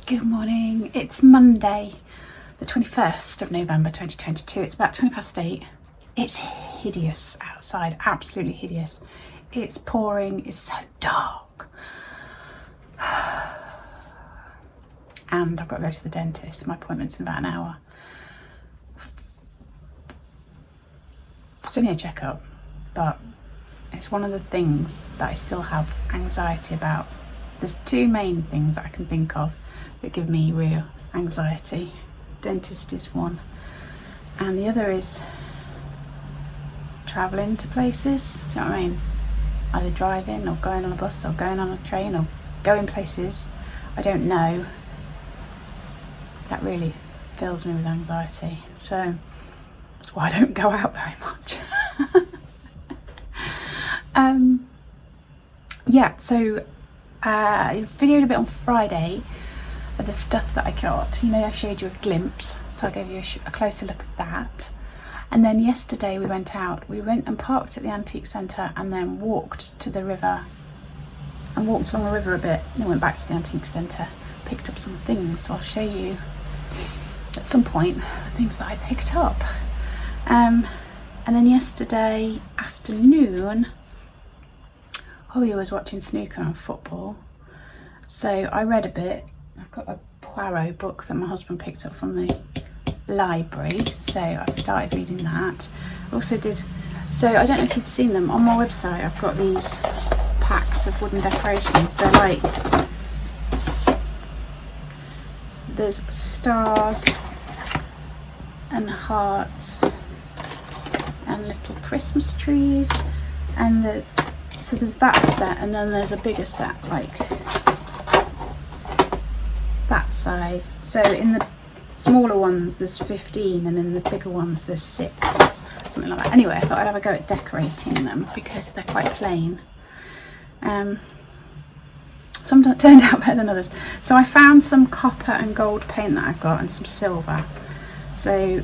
Good morning. It's Monday, the 21st of November 2022. It's about 8:20. It's hideous outside, absolutely hideous. It's pouring, it's so dark. And I've got to go to the dentist. My appointment's in about an hour. It's only a checkup, but it's one of the things that I still have anxiety about. There's two main things that I can think of that give me real anxiety. Dentist is one, and the other is travelling to places. Do you know what I mean? Either driving or going on a bus or going on a train or going places I don't know. That really fills me with anxiety. So that's why I don't go out very much. So I videoed a bit on Friday of the stuff that I got. You know, I showed you a glimpse, so I gave you a closer look at that. And then yesterday we went out. We went and parked at the antique centre and then walked to the river and walked along the river a bit. And then went back to the antique centre, picked up some things. So I'll show you at some point the things that I picked up. And then yesterday afternoon, Holly was watching snooker and football, so I read a bit. I've got a Poirot book that my husband picked up from the library, so I've started reading that. I also did, so I don't know if you'd seen them on my website. I've got these packs of wooden decorations. They're like, there's stars and hearts and little Christmas trees, and so there's that set, and then there's a bigger set like that size. So in the smaller ones there's 15, and in the bigger ones there's 6, something like that. Anyway, I thought I'd have a go at decorating them because they're quite plain. Some turned out better than others. So I found some copper and gold paint that I've got and some silver. So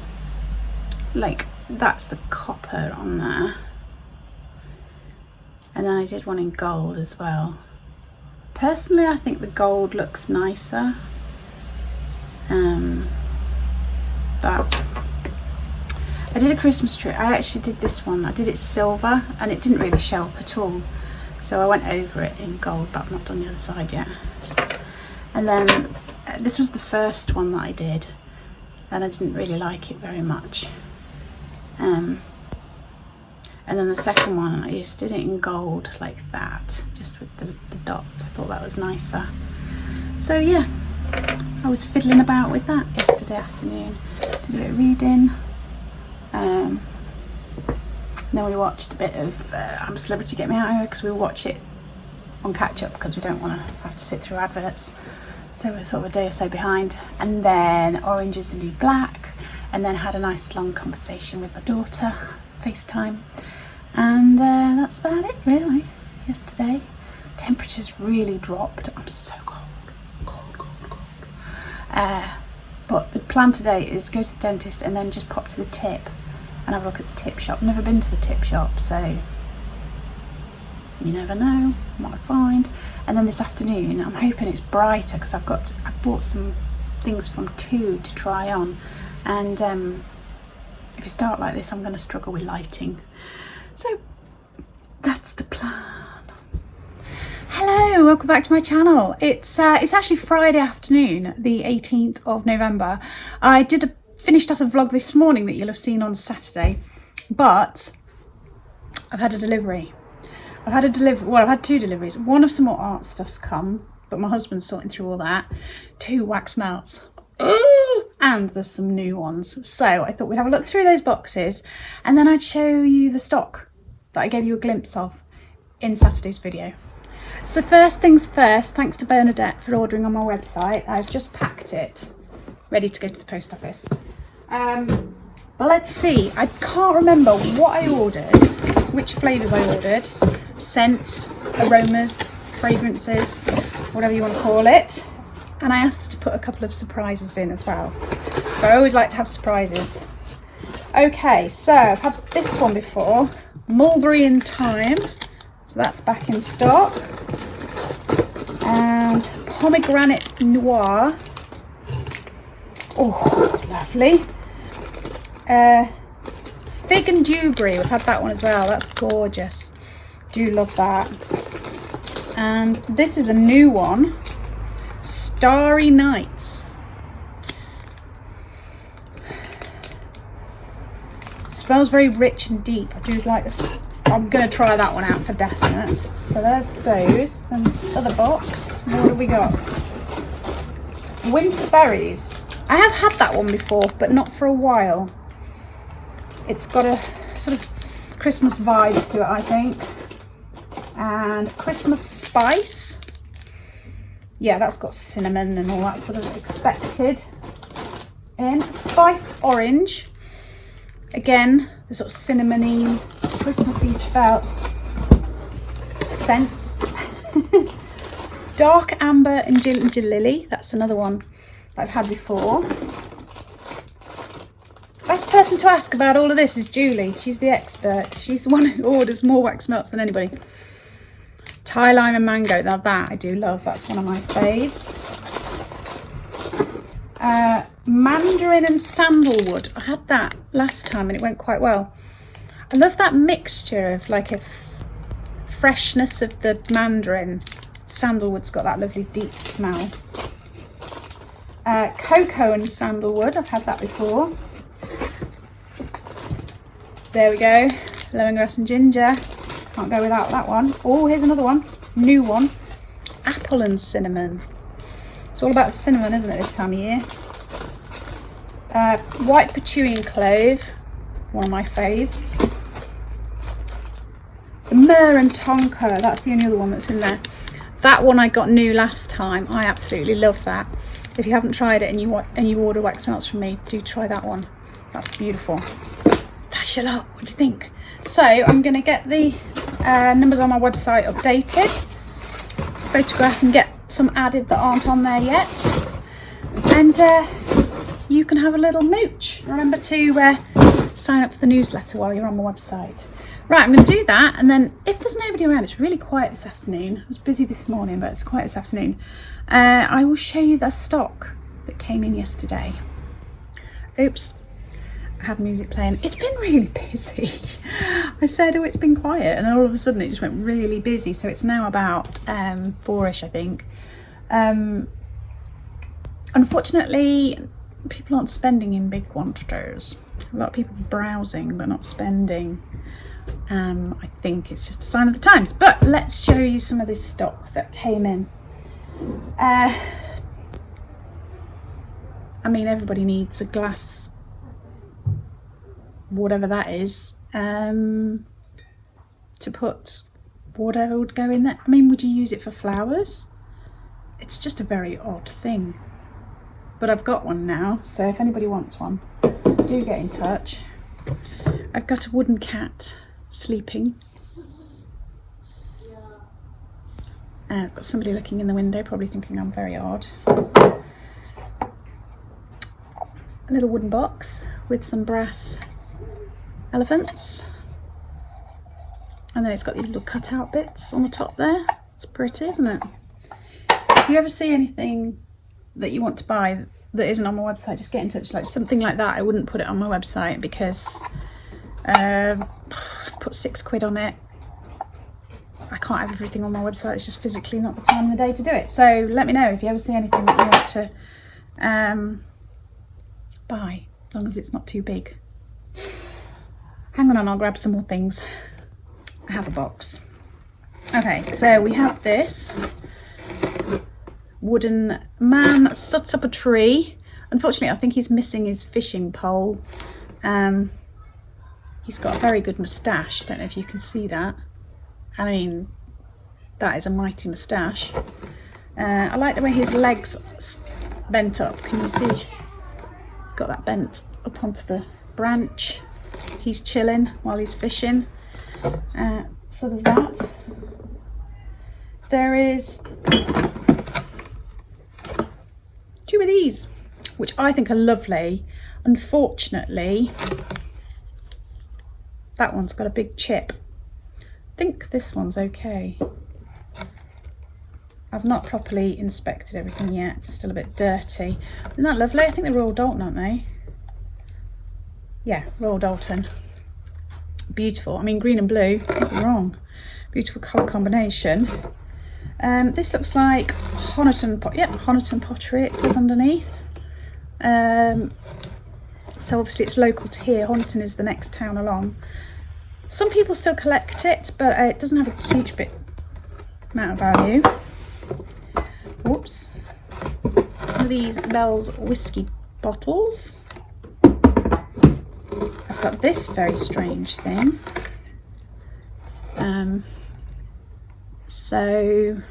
like that's the copper on there. And then I did one in gold as well. Personally, I think the gold looks nicer. But I did a Christmas tree. I actually did this one. I did it silver and it didn't really show up at all. So I went over it in gold, but I've not done the other side yet. And then this was the first one that I did, and I didn't really like it very much. And then the second one, I just did it in gold like that, just with the dots. I thought that was nicer. So yeah, I was fiddling about with that yesterday afternoon. Did a bit of reading. Then we watched a bit of I'm a Celebrity, Get Me Out of Here, because we watch it on catch up because we don't want to have to sit through adverts. So we're sort of a day or so behind. And then Orange Is the New Black, and then had a nice long conversation with my daughter, FaceTime. And that's about it really. Yesterday, temperatures really dropped. I'm so cold. But the plan today is go to the dentist and then just pop to the tip and have a look at the tip shop. Never been to the tip shop, so you never know what I find. And then this afternoon, I'm hoping it's brighter because I've bought some things from Tu to try on, and if it's dark like this, I'm going to struggle with lighting. So that's the plan. Hello, welcome back to my channel. It's actually Friday afternoon, the 18th of November. I finished off a vlog this morning that you'll have seen on Saturday, but I've had a delivery. I've had 2 deliveries. One of some more art stuff's come, but my husband's sorting through all that. 2 wax melts. And there's some new ones. So I thought we'd have a look through those boxes and then I'd show you the stock that I gave you a glimpse of in Saturday's video. So first things first, thanks to Bernadette for ordering on my website. I've just packed it, ready to go to the post office. But let's see, I can't remember what I ordered, which flavours I ordered. Scents, aromas, fragrances, whatever you want to call it. And I asked her to put a couple of surprises in as well. So I always like to have surprises. Okay, so I've had this one before, Mulberry in Thyme. So that's back in stock. And Pomegranate Noir. Oh, lovely. Fig and dewberry, we've had that one as well. That's gorgeous. Do love that. And this is a new one. Starry Nights. Smells very rich and deep. I do like this. I'm going to try that one out for definite. So there's those. And the other box. What have we got? Winter berries. I have had that one before, but not for a while. It's got a sort of Christmas vibe to it, I think. And Christmas spice. Yeah, that's got cinnamon and all that sort of expected. And spiced orange. Again, the sort of cinnamony, Christmassy scents. Dark amber and ginger lily. That's another one that I've had before. Best person to ask about all of this is Julie. She's the expert. She's the one who orders more wax melts than anybody. Thai lime and mango. Now that I do love. That's one of my faves. Mandarin and sandalwood. I had that last time and it went quite well. I love that mixture of like a freshness of the mandarin. Sandalwood's got that lovely deep smell. Cocoa and sandalwood. I've had that before. There we go. Lemongrass and ginger. Can't go without that one. Oh, here's another one. New one. Apple and cinnamon. It's all about the cinnamon, isn't it, this time of year? White patchouli and clove. One of my faves. The myrrh and tonka. That's the only other one that's in there. That one I got new last time. I absolutely love that. If you haven't tried it and you order wax melts from me, do try that one. That's beautiful. That's your lot. What do you think? So I'm going to get the numbers on my website updated. Photograph and get some added that aren't on there yet. And you can have a little mooch. Remember to sign up for the newsletter while you're on my website. Right, I'm going to do that, and then if there's nobody around, it's really quiet this afternoon. I was busy this morning, but it's quiet this afternoon. I will show you the stock that came in yesterday. Oops, I had music playing. It's been really busy. I said, oh, it's been quiet, and then all of a sudden it just went really busy. So it's now about 4ish, I think. Unfortunately, people aren't spending in big quantities. A lot of people browsing but not spending. I think it's just a sign of the times, but let's show you some of this stock that came in. I mean, everybody needs a glass, whatever that is, to put whatever would go in there. I mean, would you use it for flowers? It's just a very odd thing, but I've got one now, so if anybody wants one, do get in touch. I've got a wooden cat sleeping. I've got somebody looking in the window, probably thinking I'm very odd. A little wooden box with some brass elephants. And then it's got these little cutout bits on the top there. It's pretty, isn't it? If you ever see anything that you want to buy that isn't on my website, just get in touch. Like something like that, I wouldn't put it on my website because I've put £6 on it. I can't have everything on my website. It's just physically not the time of the day to do it. So let me know if you ever see anything that you want to buy, as long as it's not too big. Hang on, I'll grab some more things. I have a box. Okay, so we have this wooden man that sets up a tree. Unfortunately, I think he's missing his fishing pole. He's got a very good moustache. Don't know if you can see that. I mean, that is a mighty moustache. I like the way his legs bent up. Can you see? Got that bent up onto the branch. He's chilling while he's fishing. So there's that. There is 2 of these, which I think are lovely. Unfortunately, that one's got a big chip. I think this one's okay. I've not properly inspected everything yet. It's still a bit dirty. Isn't that lovely? I think they're Royal Dalton, aren't they? Yeah, Royal Dalton. Beautiful. I mean, green and blue, nothing wrong. Beautiful colour combination. This looks like Honiton, Honiton pottery, it says underneath. So obviously it's local to here. Honiton is the next town along. Some people still collect it, but it doesn't have a huge amount of value. Whoops. One of these Bell's whiskey bottles. I've got this very strange thing. So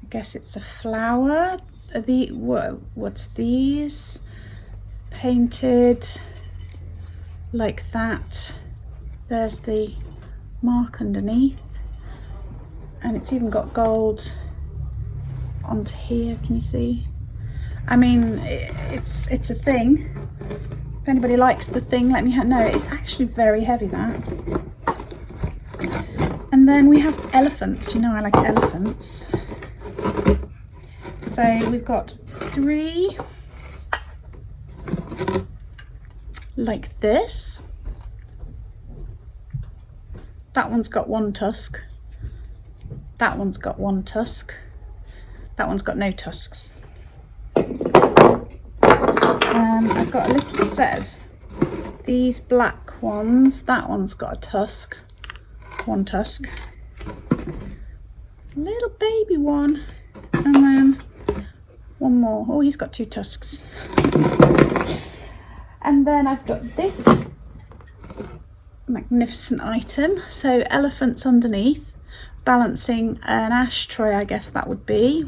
I guess it's a flower. What's these? Painted like that. There's the mark underneath, and it's even got gold onto here. Can you see? I mean, it's a thing. If anybody likes the thing, let me know. It's actually very heavy, that. And then we have elephants. You know I like elephants. So we've got 3 like this. That one's got 1 tusk. That one's got 1 tusk. That one's got no tusks. I've got a little set of these black ones. That one's got a tusk. 1 tusk. A little baby one. And then 1 more. Oh, he's got 2 tusks. And then I've got this magnificent item. So elephants underneath, balancing an ashtray, I guess that would be,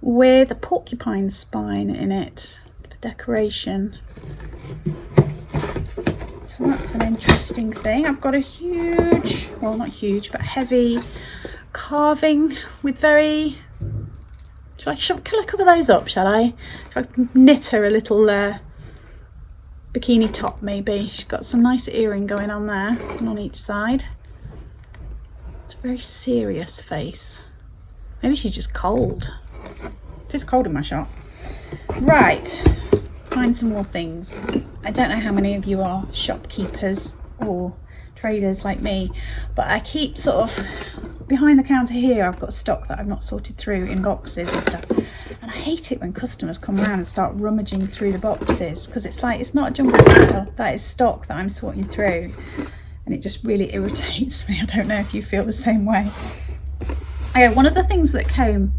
with a porcupine spine in it for decoration. So that's an interesting thing. I've got a huge, well not huge, but heavy carving with very, shall I cover those up, shall I? Shall I knit her a little bikini top maybe? She's got some nice earring going on there and on each side. It's a very serious face. Maybe she's just cold. It is cold in my shop. Right, find some more things. I don't know how many of you are shopkeepers or traders like me, but I keep sort of behind the counter here. I've got stock that I've not sorted through in boxes and stuff, and I hate it when customers come around and start rummaging through the boxes, because it's like, it's not a jumble sale, that is stock that I'm sorting through, and it just really irritates me. I don't know if you feel the same way. Okay, one of the things that came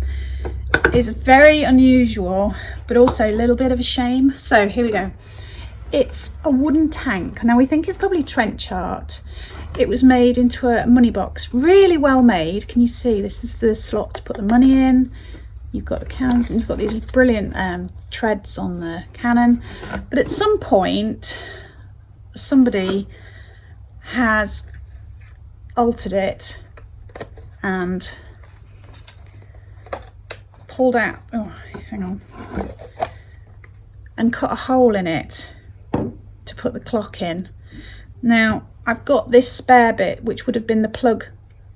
is very unusual, but also a little bit of a shame. So here we go. It's a wooden tank. Now we think it's probably trench art. It was made into a money box, really well made. Can you see? This is the slot to put the money in. You've got the cans and you've got these brilliant treads on the cannon. But at some point, somebody has altered it and pulled out, oh, hang on, and cut a hole in it to put the clock in. Now I've got this spare bit, which would have been the plug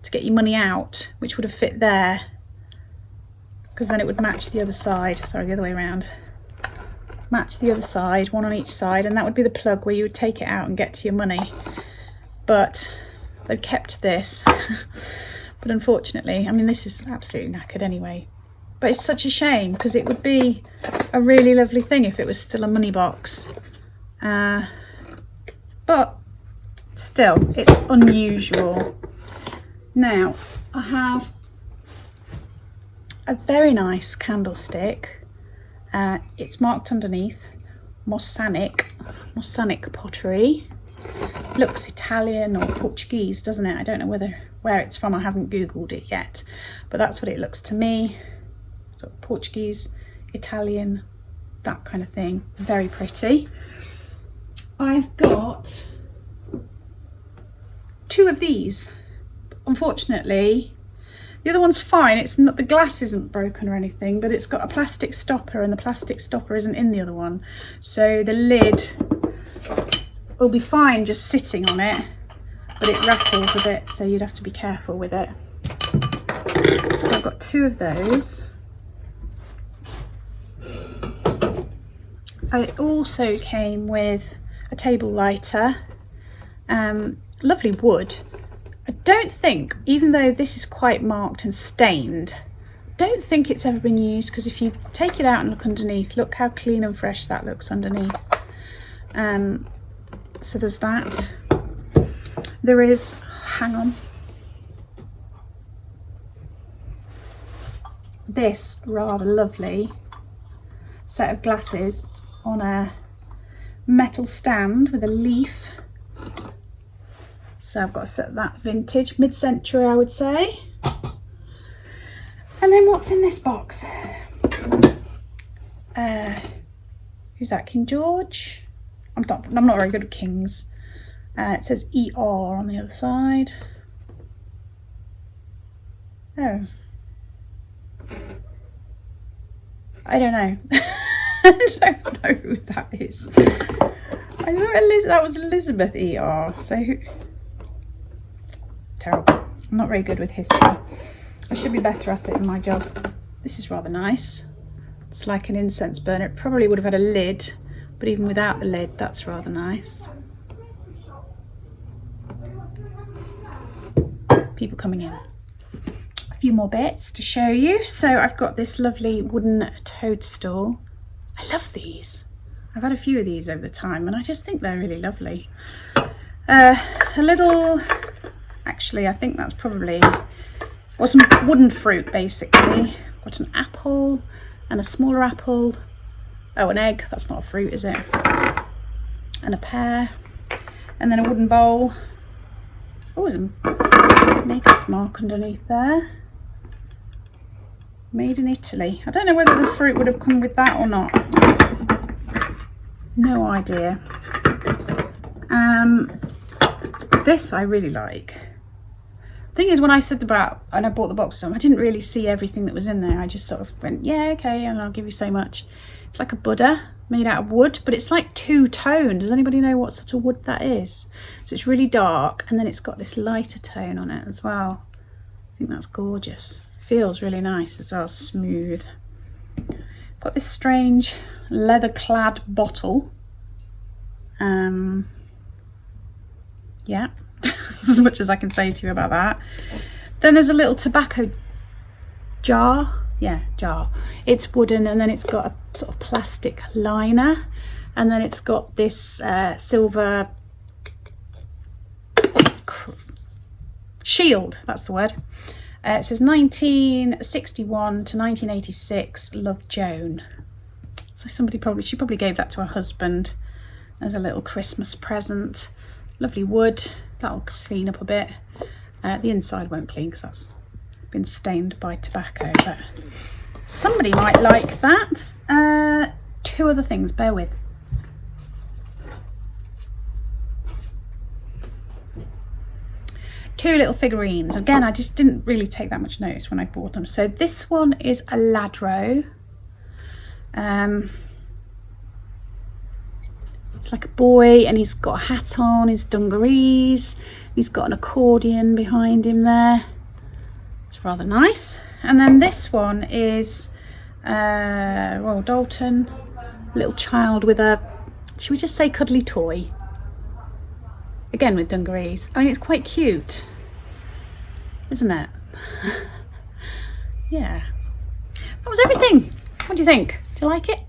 to get your money out, which would have fit there, because then it would match the other side. Sorry, the other way around. Match the other side, one on each side, and that would be the plug where you would take it out and get to your money. But they've kept this. But unfortunately, I mean, this is absolutely knackered anyway. But it's such a shame, because it would be a really lovely thing if it was still a money box. But still, it's unusual. Now, I have a very nice candlestick. It's marked underneath Mossanic pottery. Looks Italian or Portuguese, doesn't it? I don't know where it's from. I haven't Googled it yet, but that's what it looks to me. So Portuguese, Italian, that kind of thing. Very pretty. I've got 2 of these. Unfortunately, the other one's fine. It's not, the glass isn't broken or anything, but it's got a plastic stopper, and the plastic stopper isn't in the other one. So the lid will be fine just sitting on it, but it rattles a bit, so you'd have to be careful with it. So I've got 2 of those. It also came with a table lighter, lovely wood. I don't think, even though this is quite marked and stained, don't think it's ever been used, because if you take it out and look underneath, look how clean and fresh that looks underneath. So there's that. There is, hang on, this rather lovely set of glasses on a metal stand with a leaf. So I've got a set of that, vintage, mid-century I would say. And then what's in this box? Who's that? King George? I'm not very good at kings. It says ER on the other side. Oh. I don't know. I don't know who that is. I thought that was Elizabeth ER. So terrible. I'm not very good with history. I should be better at it in my job. This is rather nice. It's like an incense burner. It probably would have had a lid, but even without the lid, that's rather nice. People coming in. A few more bits to show you. So I've got this lovely wooden toadstool. I love these. I've had a few of these over the time and I just think they're really lovely. A little, actually I think that's probably, or some wooden fruit basically. Got an apple and a smaller apple. Oh, an egg, that's not a fruit, is it? And a pear. And then a wooden bowl. Oh, there's a maker's mark underneath there. Made in Italy. I don't know whether the fruit would have come with that or not. No idea. This I really like. Thing is, when I said about, and I bought the box, I didn't really see everything that was in there. I just sort of went, yeah, okay, and I'll give you so much. It's like a Buddha made out of wood, but it's like two-tone. Does anybody know what sort of wood that is? So it's really dark, and then it's got this lighter tone on it as well. I think that's gorgeous. Feels really nice as well, smooth. Got this strange leather-clad bottle. Yeah, as much as I can say to you about that. Then there's a little tobacco jar. Yeah, jar. It's wooden, and then it's got a sort of plastic liner, and then it's got this silver shield. That's the word. It says 1961 to 1986, Love Joan. So she probably gave that to her husband as a little Christmas present. Lovely wood. That'll clean up a bit. The inside won't clean because that's been stained by tobacco, but somebody might like that. 2 other things, bear with. Two little figurines. Again, I just didn't really take that much notice when I bought them. So this one is a ladro. It's like a boy, and he's got a hat on, his dungarees. He's got an accordion behind him there. It's rather nice. And then this one is Royal Dalton, little child with a, should we just say cuddly toy? Again with dungarees. I mean, it's quite cute, isn't it? Yeah. That was everything. What do you think? Do you like it?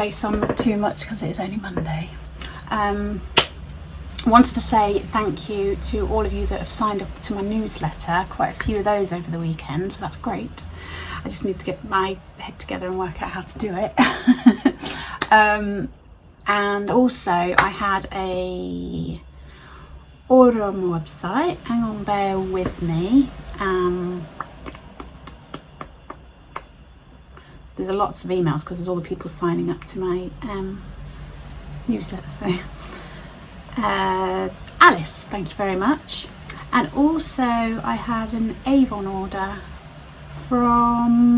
face on too much because it is only Monday. Wanted to say thank you to all of you that have signed up to my newsletter. Quite a few of those over the weekend, so that's great. I just need to get my head together and work out how to do it. And also I had a order on my website. Hang on, bear with me. There's lots of emails because there's all the people signing up to my newsletter. So Alice, thank you very much. And also I had an Avon order from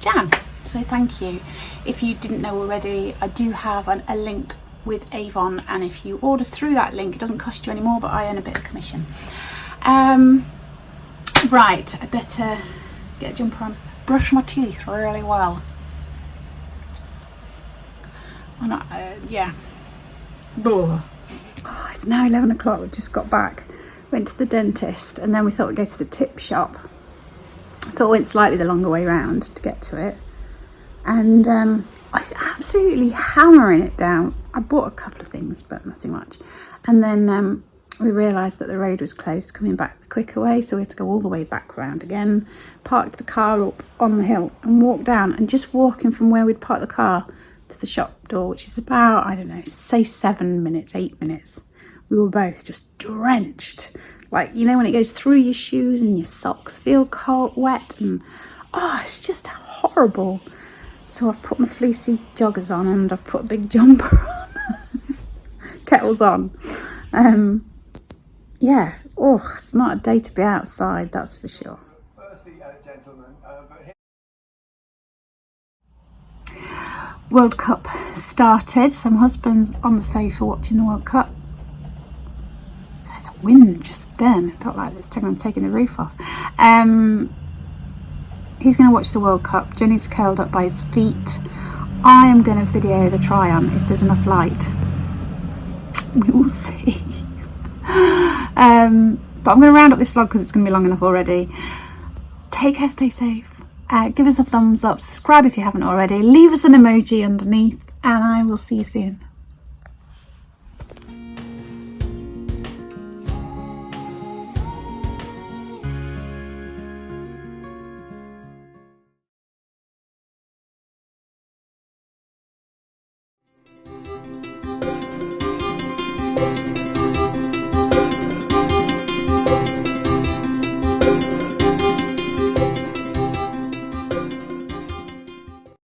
Jan, so thank you. If you didn't know already, I do have a link with Avon, and if you order through that link, it doesn't cost you any more, but I earn a bit of commission. Right, I better get a jumper on, brush my teeth really well. Yeah. Oh, it's now 11 o'clock. We just got back, went to the dentist, and then we thought we'd go to the tip shop, so I went slightly the longer way round to get to it, and I was absolutely hammering it down. I bought a couple of things but nothing much, and then we realised that the road was closed coming back the quicker way, so we had to go all the way back round again, parked the car up on the hill and walked down, and just walking from where we'd parked the car to the shop door, which is about, I don't know, say 7 minutes, 8 minutes, we were both just drenched. Like, you know, when it goes through your shoes and your socks feel cold, wet, and it's just horrible. So I've put my fleecy joggers on and I've put a big jumper on. Kettles on. Yeah, it's not a day to be outside, that's for sure. Firstly, gentlemen, World Cup started, so my husband's on the sofa watching the World Cup. So the wind just then felt like it's taking the roof off. He's going to watch the World Cup. Jenny's curled up by his feet. I am going to video the try-on if there's enough light. We will see. But I'm going to round up this vlog because it's going to be long enough already. Take care, stay safe. Give us a thumbs up, subscribe if you haven't already, leave us an emoji underneath, and I will see you soon.